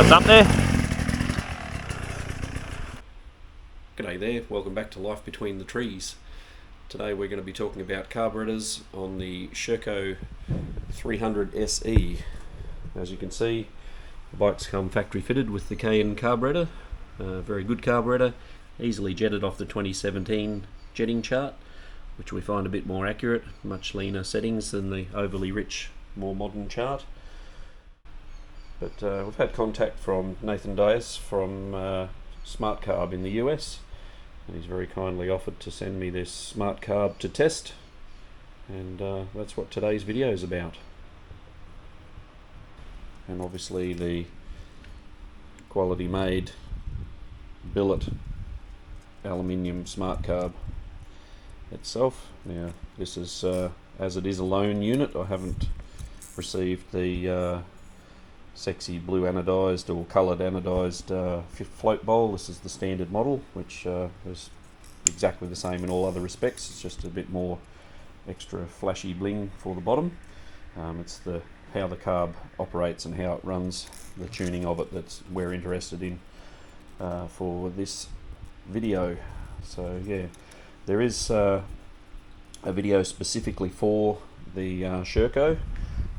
That's up there. G'day there, welcome back to Life Between the Trees. Today we're going to be talking about carburetors on the Sherco 300 SE. As you can see, the bikes come factory fitted with the KN carburetor. Very good carburetor, easily jetted off the 2017 jetting chart, which we find a bit more accurate, much leaner settings than the overly rich, more modern chart. But we've had contact from Nathan Dias from Smart Carb in the US, and he's very kindly offered to send me this Smart Carb to test, and that's what today's video is about. And obviously the quality made billet aluminium Smart Carb itself. Now this is as it is a lone unit. I haven't received the sexy blue anodized or coloured anodized float bowl. This is the standard model, which is exactly the same in all other respects. It's just a bit more extra flashy bling for the bottom. It's how the carb operates and how it runs, the tuning of it, that we're interested in for this video. So yeah, there is a video specifically for the Sherco,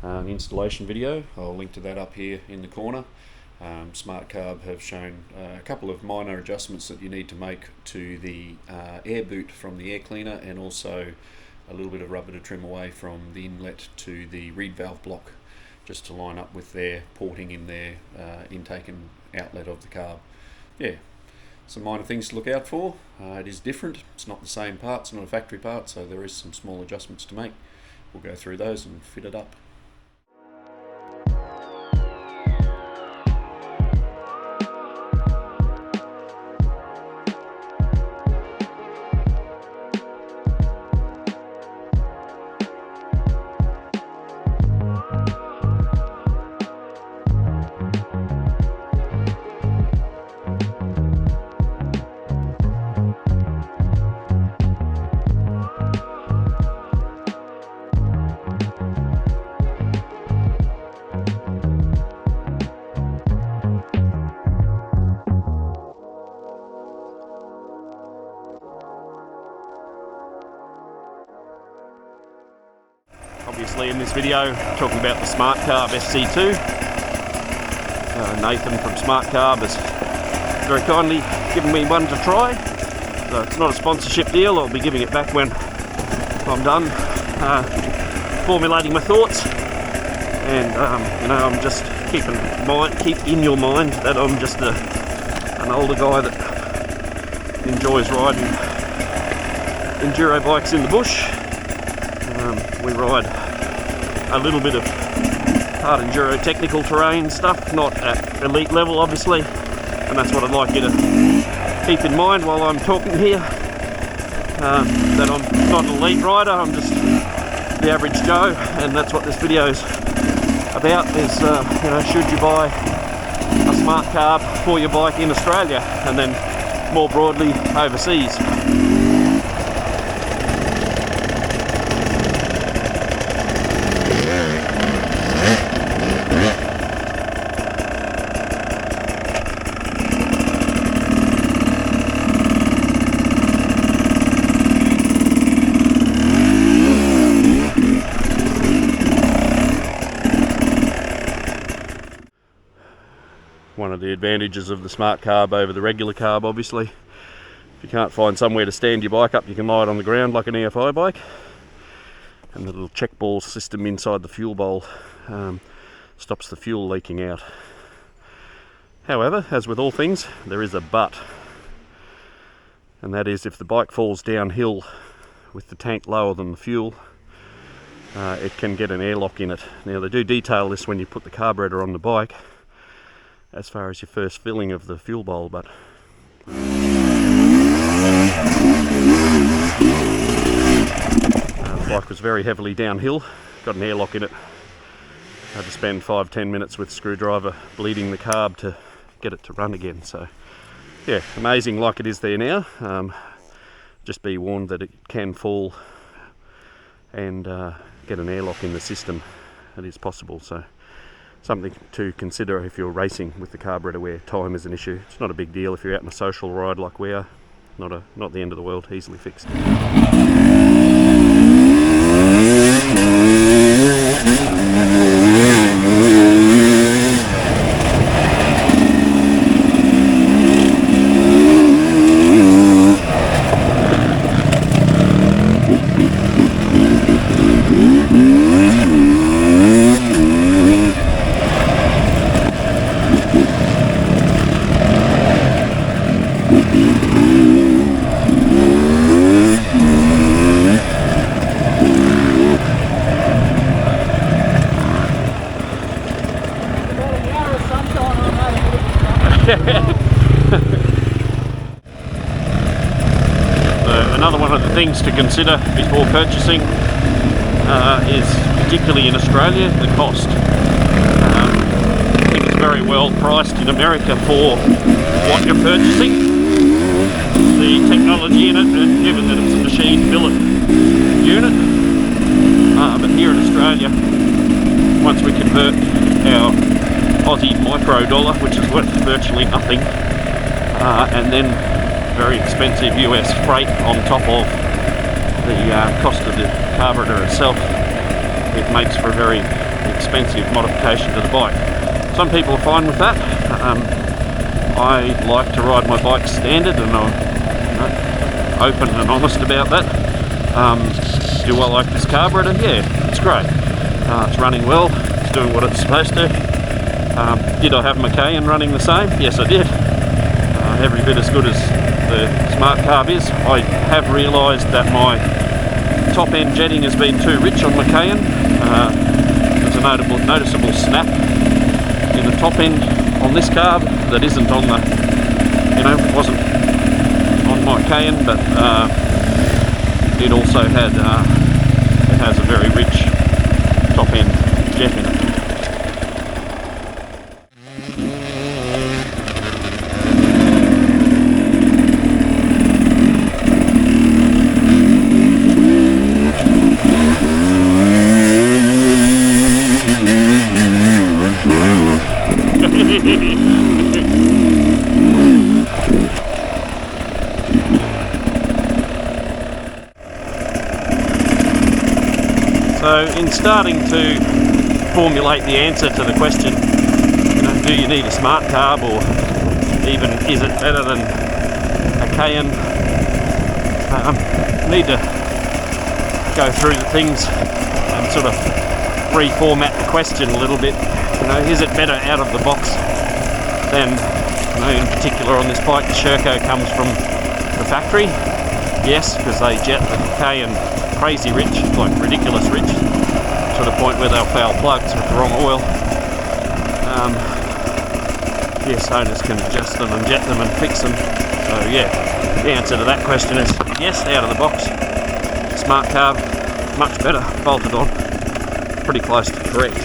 an installation video. I'll link to that up here in the corner. Smart Carb have shown a couple of minor adjustments that you need to make to the air boot from the air cleaner, and also a little bit of rubber to trim away from the inlet to the reed valve block, just to line up with their porting in their intake and outlet of the carb. Yeah, some minor things to look out for. It is different, it's not the same part, it's not a factory part, so there is some small adjustments to make. We'll go through those and fit it up. Obviously in this video, talking about the Smart Carb SC2. Nathan from Smart Carb has very kindly given me one to try. So it's not a sponsorship deal, I'll be giving it back when I'm done formulating my thoughts. And I'm just keep in your mind that I'm just an older guy that enjoys riding enduro bikes in the bush. We ride a little bit of hard enduro technical terrain stuff, not at elite level obviously, and that's what I'd like you to keep in mind while I'm talking here, that I'm not an elite rider, I'm just the average Joe, and that's what this video is about, is should you buy a Smart Carb for your bike in Australia, and then more broadly overseas. One of the advantages of the Smart Carb over the regular carb, obviously, if you can't find somewhere to stand your bike up, you can lie it on the ground like an EFI bike, and the little check ball system inside the fuel bowl stops the fuel leaking out. However, as with all things, there is a but, and that is if the bike falls downhill with the tank lower than the fuel, it can get an airlock in it. Now they do detail this when you put the carburetor on the bike, as far as your first filling of the fuel bowl, but the bike was very heavily downhill, got an airlock in it. I had to spend 5-10 minutes with screwdriver bleeding the carb to get it to run again. So yeah, amazing like it is there now. Just be warned that it can fall and get an airlock in the system. It is possible. So something to consider if you're racing with the carburetor where time is an issue. It's not a big deal if you're out on a social ride like we are. Not the end of the world, easily fixed. Another one of the things to consider before purchasing is, particularly in Australia, the cost. I think it's very well priced in America for what you're purchasing, the technology in it, and given that it's a machine billet unit. But here in Australia, once we convert our Aussie micro dollar, which is worth virtually nothing, and then very expensive US freight on top of the cost of the carburetor itself, it makes for a very expensive modification to the bike. Some people are fine with that. I like to ride my bike standard, and I'm open and honest about that. Do I like this carburetor? Yeah, it's great. It's running well, it's doing what it's supposed to. Did I have my Cayenne running the same? Yes, I did. Every bit as good as the Smart Carb is. I have realised that my top end jetting has been too rich on my Cayenne. There's a noticeable snap in the top end on this carb that isn't on the, wasn't on my Cayenne, but it also had, it has a very rich top end jet in it. So in starting to formulate the answer to the question, do you need a Smart Carb, or even is it better than a Cayenne, need to go through the things and sort of reformat the question a little bit. Is it better out of the box than, in particular on this bike, the Sherco comes from the factory? Yes, because they jet the Cayenne crazy rich, like ridiculous rich, to the point where they'll foul plugs with the wrong oil. Yes, owners can adjust them and jet them and fix them. So yeah, the answer to that question is yes, out of the box. Smart Carb, much better, bolted on, pretty close to correct.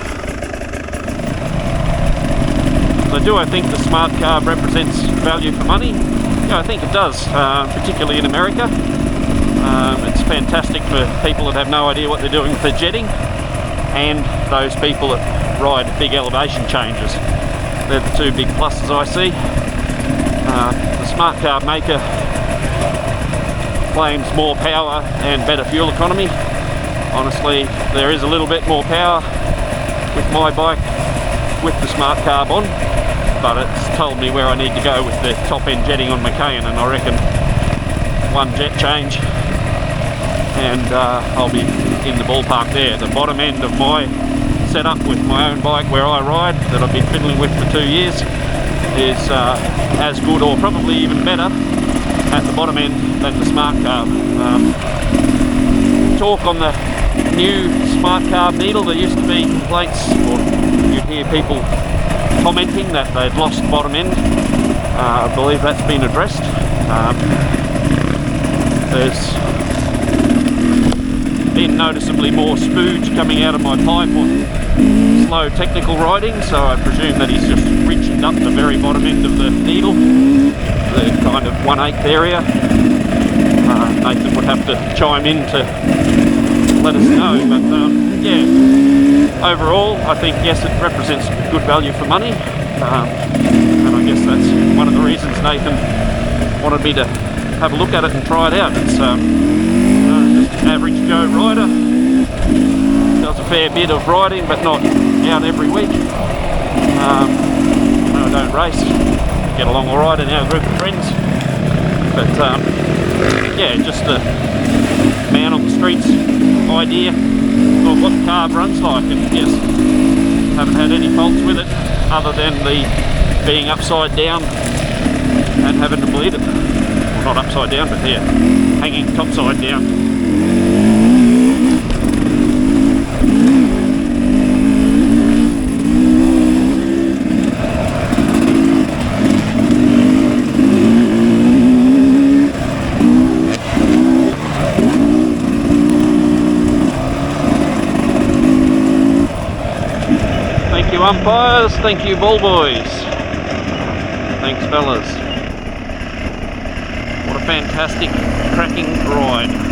So do I think the Smart Carb represents value for money? Yeah, I think it does, particularly in America. It's fantastic for people that have no idea what they're doing with their jetting, and those people that ride big elevation changes. They're the two big pluses I see. The Smart Carb maker claims more power and better fuel economy. Honestly, there is a little bit more power with my bike with the Smart Carb on, but it's told me where I need to go with the top end jetting on my Cayenne, and I reckon one jet change and I'll be in the ballpark there. The bottom end of my setup with my own bike where I ride, that I've been fiddling with for 2 years, is as good or probably even better at the bottom end than the Smart Carb. Talk on the new Smart Carb needle, there used to be complaints, or you'd hear people commenting that they'd lost bottom end. I believe that's been addressed. There's been noticeably more spooge coming out of my pipe on slow technical riding, so I presume that he's just reached up the very bottom end of the needle, the kind of 1/8 area. Nathan would have to chime in to let us know, but yeah, overall, I think, yes, it represents good value for money. And I guess that's one of the reasons Nathan wanted me to have a look at it and try it out. It's just an average Joe rider. Does a fair bit of riding, but not out every week. No, I don't race. Get along alright in our group of friends. But yeah, just a man on the streets idea of what the carb runs like, and yes, haven't had any faults with it other than the being upside down and having to bleed it. Well, not upside down, but yeah, hanging topside down. Thank you umpires, thank you ball boys. Thanks fellas. What a fantastic, cracking ride.